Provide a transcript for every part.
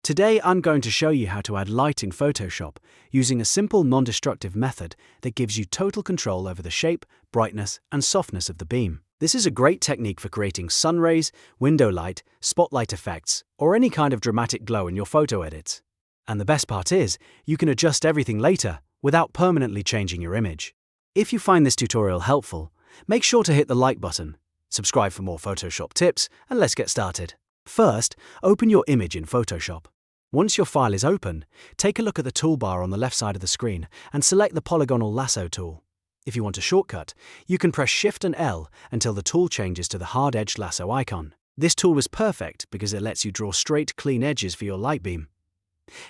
Today I'm going to show you how to add light in Photoshop using a simple non-destructive method that gives you total control over the shape, brightness, and softness of the beam. This is a great technique for creating sun rays, window light, spotlight effects, or any kind of dramatic glow in your photo edits. And the best part is, you can adjust everything later without permanently changing your image. If you find this tutorial helpful, make sure to hit the like button, subscribe for more Photoshop tips, and let's get started. First, open your image in Photoshop. Once your file is open, take a look at the toolbar on the left side of the screen and select the polygonal lasso tool. If you want a shortcut, you can press Shift and L until the tool changes to the hard-edged lasso icon. This tool is perfect because it lets you draw straight, clean edges for your light beam.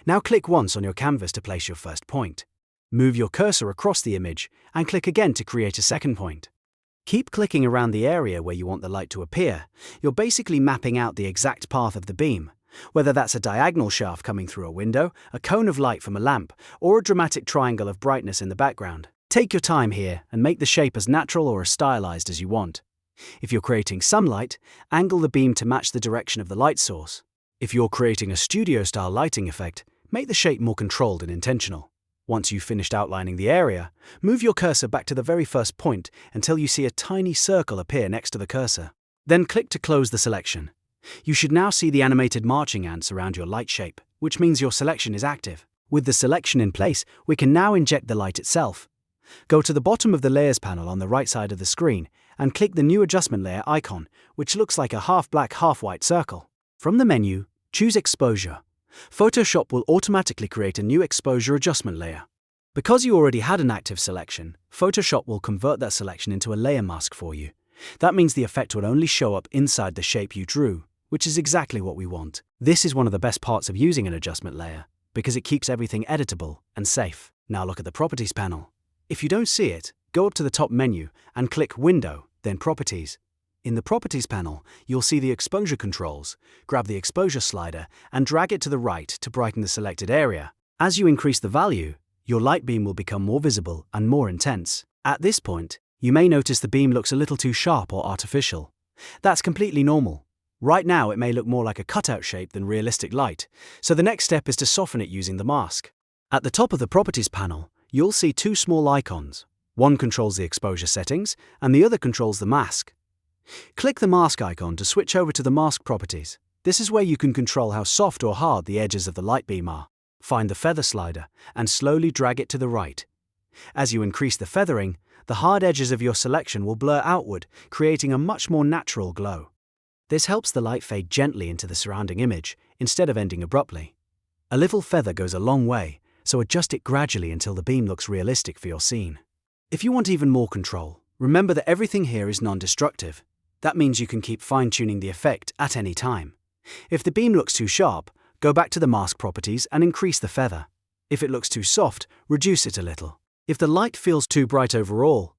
Now click once on your canvas to place your first point. Move your cursor across the image and click again to create a second point. Keep clicking around the area where you want the light to appear. You're basically mapping out the exact path of the beam, whether that's a diagonal shaft coming through a window, a cone of light from a lamp, or a dramatic triangle of brightness in the background. Take your time here and make the shape as natural or as stylized as you want. If you're creating sunlight, angle the beam to match the direction of the light source. If you're creating a studio-style lighting effect, make the shape more controlled and intentional. Once you've finished outlining the area, move your cursor back to the very first point until you see a tiny circle appear next to the cursor. Then click to close the selection. You should now see the animated marching ants around your light shape, which means your selection is active. With the selection in place, we can now inject the light itself. Go to the bottom of the Layers panel on the right side of the screen and click the New Adjustment Layer icon, which looks like a half-black, half-white circle. From the menu, choose Exposure. Photoshop will automatically create a new exposure adjustment layer. Because you already had an active selection, Photoshop will convert that selection into a layer mask for you. That means the effect will only show up inside the shape you drew, which is exactly what we want. This is one of the best parts of using an adjustment layer, because it keeps everything editable and safe. Now look at the Properties panel. If you don't see it, go up to the top menu and click Window, then Properties. In the Properties panel, you'll see the exposure controls. Grab the exposure slider and drag it to the right to brighten the selected area. As you increase the value, your light beam will become more visible and more intense. At this point, you may notice the beam looks a little too sharp or artificial. That's completely normal. Right now, it may look more like a cutout shape than realistic light, so the next step is to soften it using the mask. At the top of the Properties panel, you'll see two small icons. One controls the exposure settings, and the other controls the mask. Click the mask icon to switch over to the mask properties. This is where you can control how soft or hard the edges of the light beam are. Find the feather slider and slowly drag it to the right. As you increase the feathering, the hard edges of your selection will blur outward, creating a much more natural glow. This helps the light fade gently into the surrounding image, instead of ending abruptly. A little feather goes a long way, so adjust it gradually until the beam looks realistic for your scene. If you want even more control, remember that everything here is non-destructive. That means you can keep fine-tuning the effect at any time. If the beam looks too sharp, go back to the mask properties and increase the feather. If it looks too soft, reduce it a little. If the light feels too bright overall,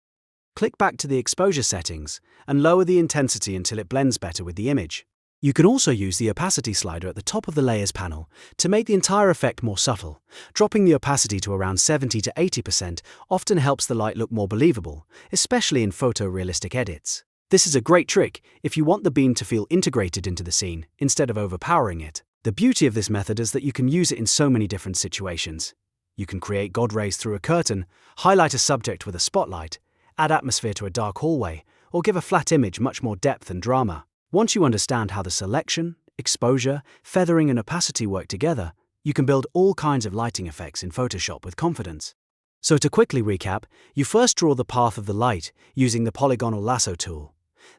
click back to the exposure settings and lower the intensity until it blends better with the image. You can also use the opacity slider at the top of the Layers panel to make the entire effect more subtle. Dropping the opacity to around 70 to 80% often helps the light look more believable, especially in photorealistic edits. This is a great trick if you want the beam to feel integrated into the scene instead of overpowering it. The beauty of this method is that you can use it in so many different situations. You can create God rays through a curtain, highlight a subject with a spotlight, add atmosphere to a dark hallway, or give a flat image much more depth and drama. Once you understand how the selection, exposure, feathering, and opacity work together, you can build all kinds of lighting effects in Photoshop with confidence. So to quickly recap, you first draw the path of the light using the polygonal lasso tool.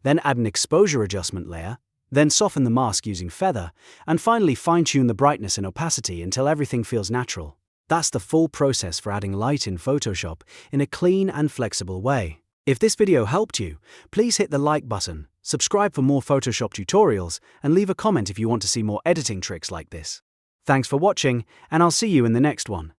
Then add an exposure adjustment layer, then soften the mask using feather, and finally fine-tune the brightness and opacity until everything feels natural. That's the full process for adding light in Photoshop in a clean and flexible way. If this video helped you, please hit the like button, subscribe for more Photoshop tutorials, and leave a comment if you want to see more editing tricks like this. Thanks for watching, and I'll see you in the next one.